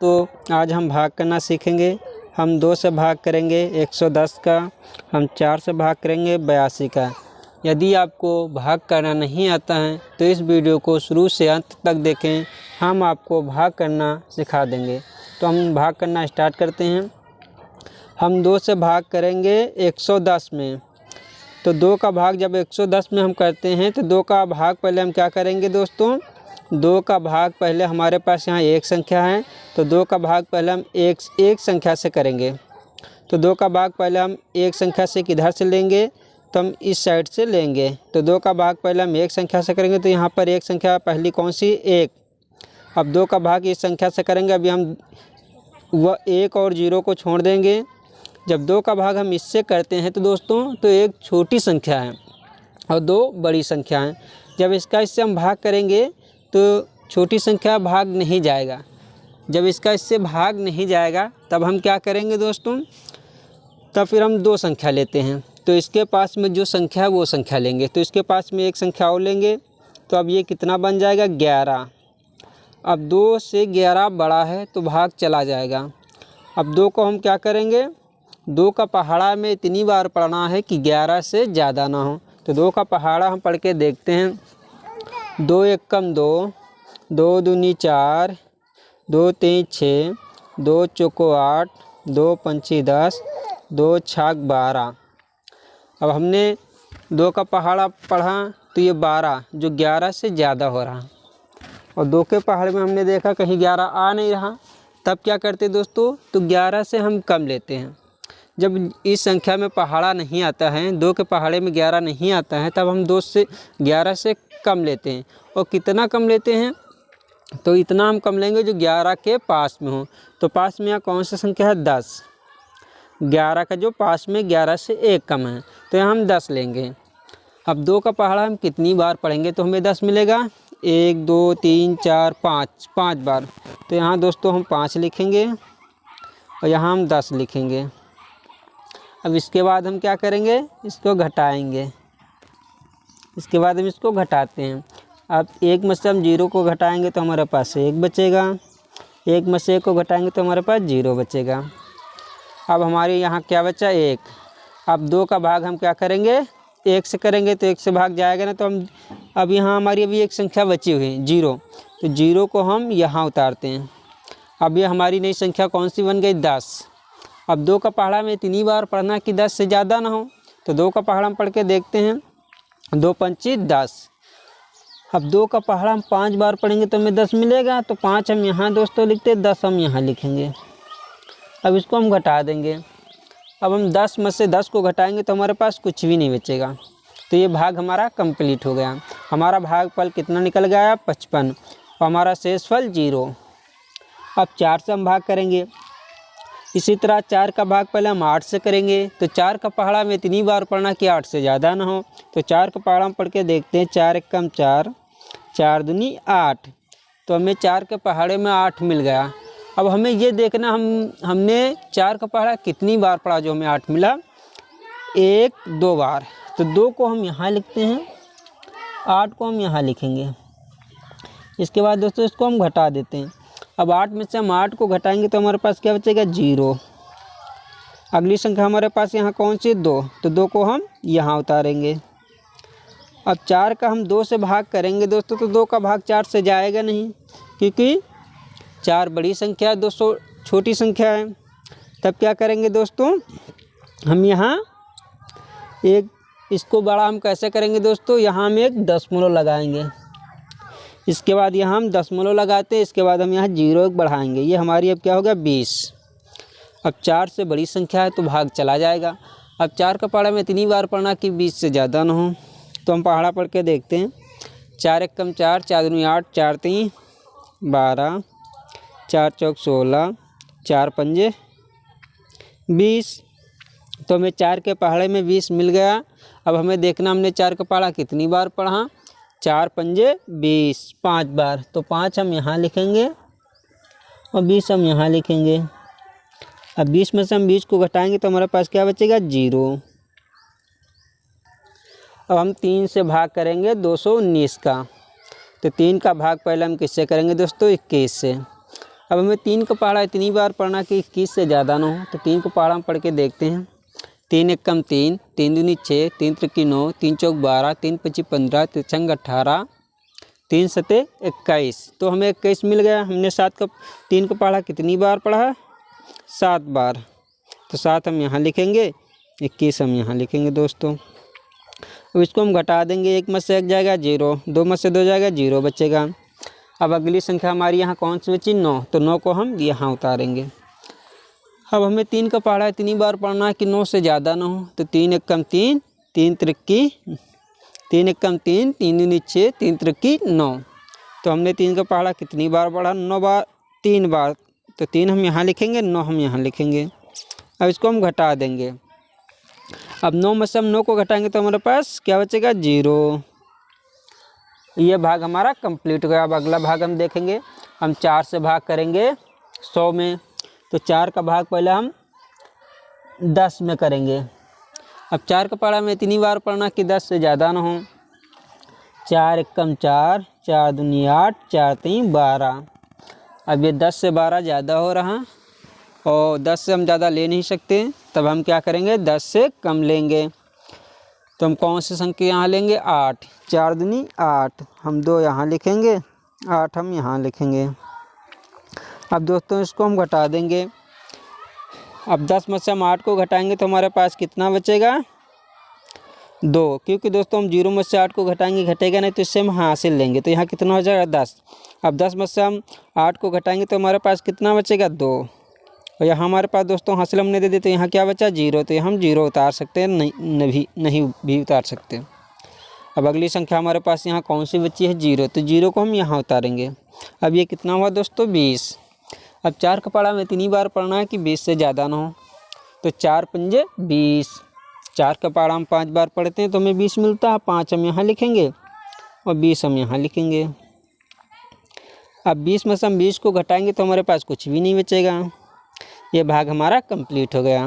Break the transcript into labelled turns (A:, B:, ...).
A: तो आज हम भाग करना सीखेंगे। हम 2 से भाग करेंगे 110 का, हम 4 से भाग करेंगे 82 का। यदि आपको भाग करना नहीं आता है तो इस वीडियो को शुरू से अंत तक देखें, हम आपको भाग करना सिखा देंगे। तो हम भाग करना स्टार्ट करते हैं। हम 2 से भाग करेंगे 110 में। तो 2 का भाग जब 110 में हम करते हैं तो 2 का भाग पहले हम क्या करेंगे दोस्तों, 2 का भाग पहले हमारे पास यहाँ एक संख्या है तो 2 का भाग पहले हम एक संख्या से करेंगे। तो 2 का भाग पहले हम एक संख्या से किधर से लेंगे, तो हम इस साइड से लेंगे। तो 2 का भाग पहले हम एक संख्या से करेंगे, तो यहाँ पर एक संख्या पहली कौन सी, 1। अब 2 का भाग इस संख्या से करेंगे, अभी हम वह 1 और 0 को छोड़ देंगे। जब 2 का भाग हम इससे करते हैं तो दोस्तों तो एक छोटी संख्या है और 2 बड़ी संख्या हैं। जब इसका इससे हम भाग करेंगे तो छोटी संख्या भाग नहीं जाएगा। जब इसका इससे भाग नहीं जाएगा तब हम क्या करेंगे दोस्तों, तब फिर हम 2 संख्या लेते हैं। तो इसके पास में जो संख्या है वो संख्या लेंगे। तो इसके पास में एक संख्या और लेंगे, तो अब ये कितना बन जाएगा, 11। अब 2 से 11 बड़ा है तो भाग चला जाएगा। अब 2 को हम क्या करेंगे, 2 का पहाड़ा में इतनी बार पढ़ना है कि 11 से ज़्यादा ना हो। तो 2 का पहाड़ा हम पढ़ के देखते हैं। 2 एकम 2, 2 दूनी 4, 2 तीन 6, 2 चौको 8, 2 पंची 10, 2 छाक 12। अब हमने 2 का पहाड़ा पढ़ा तो ये 12 जो 11 से ज़्यादा हो रहा, और 2 के पहाड़ में हमने देखा कहीं 11 आ नहीं रहा। तब क्या करते दोस्तों, तो 11 से हम कम लेते हैं। जब इस संख्या में पहाड़ा नहीं आता है, 2 के पहाड़े में 11 नहीं आता है, तब हम 11 से कम लेते हैं। और कितना कम लेते हैं, तो इतना हम कम लेंगे जो 11 के पास में हो। तो पास में यहाँ कौन सी संख्या है, 10। 11 का जो पास में 11 से 1 कम है तो यहाँ हम 10 लेंगे। अब 2 का पहाड़ा हम कितनी बार पढ़ेंगे तो हमें 10 मिलेगा, 1 2 3 4 5 बार। तो यहाँ दोस्तों हम 5 लिखेंगे और यहाँ हम 10 लिखेंगे। अब इसके बाद हम क्या करेंगे, इसको घटाएंगे। इसके बाद हम इसको घटाते हैं। अब 1 में से हम 0 को घटाएंगे तो हमारे पास 1 बचेगा। 1 में से 1 को घटाएंगे तो हमारे पास 0 बचेगा। अब हमारे यहाँ क्या बचा, 1। अब 2 का भाग हम क्या करेंगे, 1 से करेंगे तो 1 से भाग जाएगा ना, तो हम अब यहाँ हमारी अभी एक संख्या बची हुई है, 0। तो 0 को हम यहाँ उतारते हैं। अब ये हमारी नई संख्या कौन सी बन गई, 10। अब 2 का पहाड़ा में इतनी बार पढ़ना कि 10 से ज़्यादा ना हो। तो 2 का पहाड़ा हम पढ़ के देखते हैं। 2 पंची 10। अब 2 का पहाड़ा हम 5 बार पढ़ेंगे तो हमें 10 मिलेगा। तो 5 हम यहाँ दोस्तों लिखते, 10 हम यहाँ लिखेंगे। अब इसको हम घटा देंगे। अब हम 10 में से 10 को घटाएंगे तो हमारे पास कुछ भी नहीं बचेगा। तो ये भाग हमारा कंप्लीट हो गया। हमारा भागफल कितना निकल गया, 55, और हमारा शेषफल 0। अब 4 से हम भाग करेंगे। इसी तरह 4 का भाग पहले हम 8 से करेंगे। तो 4 का पहाड़ा में इतनी बार पढ़ना कि 8 से ज़्यादा ना हो। तो 4 का पहाड़ा हम पढ़ के देखते हैं। 4 एकम 4, 4 दूनी 8। तो हमें 4 के पहाड़े में 8 मिल गया। अब हमें ये देखना हमने 4 का पहाड़ा कितनी बार पढ़ा जो हमें 8 मिला, 1 2 बार। तो 2 को हम यहाँ लिखते हैं, 8 को हम यहाँ लिखेंगे। इसके बाद दोस्तों इसको हम घटा देते हैं। अब 8 में से हम 8 को घटाएंगे तो हमारे पास क्या बचेगा, 0। अगली संख्या हमारे पास यहाँ कौन सी, 2। तो 2 को हम यहाँ उतारेंगे। अब 4 का हम 2 से भाग करेंगे दोस्तों, तो 2 का भाग 4 से जाएगा नहीं, क्योंकि 4 बड़ी संख्या है, 200 छोटी संख्या है। तब क्या करेंगे दोस्तों, हम यहाँ इसको बड़ा हम कैसे करेंगे दोस्तों, यहाँ हम एक दशमलव लगाएंगे। इसके बाद यहाँ हम दशमलव लगाते हैं। इसके बाद हम यहाँ 0 बढ़ाएंगे। ये हमारी अब क्या होगा, 20। अब 4 से बड़ी संख्या है तो भाग चला जाएगा। अब 4 का पहाड़ा में इतनी बार पढ़ना कि 20 से ज़्यादा ना हो। तो हम पहाड़ा पढ़ के देखते हैं। 4 एकम 4, 4 दूनी 8, 4 तीन 12, 4 चौक 16, 4 पंजे 20। तो हमें 4 के पहाड़े में 20 मिल गया। अब हमें देखना हमने 4 का पहाड़ा कितनी बार पढ़ा, 4 पंजे 20, 5 बार। तो 5 हम यहाँ लिखेंगे और 20 हम यहाँ लिखेंगे। अब 20 में से हम 20 को घटाएंगे तो हमारे पास क्या बचेगा, 0। अब हम 3 से भाग करेंगे 219 का। तो 3 का भाग पहले हम किससे करेंगे दोस्तों, 21 से। अब हमें 3 का पहाड़ा इतनी बार पढ़ना कि 21 से ज़्यादा ना हो। तो 3 का पहाड़ा हम पढ़ के देखते हैं। 3 एकम 3, 3 दूनी 6, 3 त्रिकी 9, 3 चौक 12, 3 पच्ची 15, 3 छंग 18, 3 सते 21। तो हमें 21 मिल गया। हमने 3 का पहाड़ा कितनी बार पढ़ा है? 7 बार। तो 7 हम यहाँ लिखेंगे, 21 हम यहाँ लिखेंगे दोस्तों। अब इसको हम घटा देंगे। 1 में से 1 जाएगा 0, 2 में से 2 जाएगा 0 बचेगा। अब अगली संख्या हमारी यहाँ कौन सी बची? 9। तो 9 को हम यहाँ उतारेंगे। अब हमें 3 का पहाड़ा इतनी बार पढ़ना है कि 9 से ज़्यादा ना हो। तो 3 एकम 3, 3 त्रिकी 3 एकम 3, 3 दूनी 6, 3 त्रिकी 9। तो हमने 3 का पहाड़ा कितनी बार पढ़ा? 9 बार, 3 बार। तो 3 हम यहाँ लिखेंगे, 9 हम यहाँ लिखेंगे। अब इसको हम घटा देंगे। अब 9 में से हम 9 को घटाएंगे तो हमारे पास क्या बचेगा? 0। ये भाग हमारा कंप्लीट हो गया। अब अगला भाग हम देखेंगे। हम 4 से भाग करेंगे 100 में। तो 4 का भाग पहले हम 10 में करेंगे। अब 4 का पहाड़ा में इतनी बार पढ़ना कि 10 से ज़्यादा ना हो। 4 एकम 4, 4 दूनी 8, 4 तीन 12। अब ये 10 से 12 ज़्यादा हो रहा और 10 से हम ज़्यादा ले नहीं सकते। तब हम क्या करेंगे? 10 से कम लेंगे। तो हम कौन सी संख्या यहाँ लेंगे? 8। 4 दूनी 8, हम 2 यहाँ लिखेंगे, 8 हम यहाँ लिखेंगे। अब दोस्तों इसको हम घटा देंगे। अब 10 में से हम 8 को घटाएंगे तो हमारे पास कितना बचेगा? 2। क्योंकि दोस्तों हम 0 में से 8 को घटाएंगे, घटेगा नहीं तो इससे हम हासिल लेंगे। तो यहाँ कितना हो जाएगा? 10। अब 10 में से हम 8 को घटाएंगे तो हमारे पास कितना बचेगा? 2। और यहाँ हमारे पास दोस्तों हासिल हमने दे दी तो यहाँ क्या बचा? 0। तो हम 0 उतार सकते हैं, नहीं भी उतार सकते। अब अगली संख्या हमारे पास यहाँ कौन सी बची है? 0। तो 0 को हम यहाँ उतारेंगे। अब ये कितना हुआ दोस्तों? 20। अब 4 का पहाड़ा में इतनी बार पढ़ना है कि 20 से ज़्यादा ना हो। तो 4 पंजे 20। 4 का पहाड़ा हम 5 बार पढ़ते हैं तो हमें 20 मिलता है। 5 हम यहाँ लिखेंगे और 20 हम यहाँ लिखेंगे। अब 20 में से हम 20 को घटाएंगे तो हमारे पास कुछ भी नहीं बचेगा। ये भाग हमारा कंप्लीट हो गया।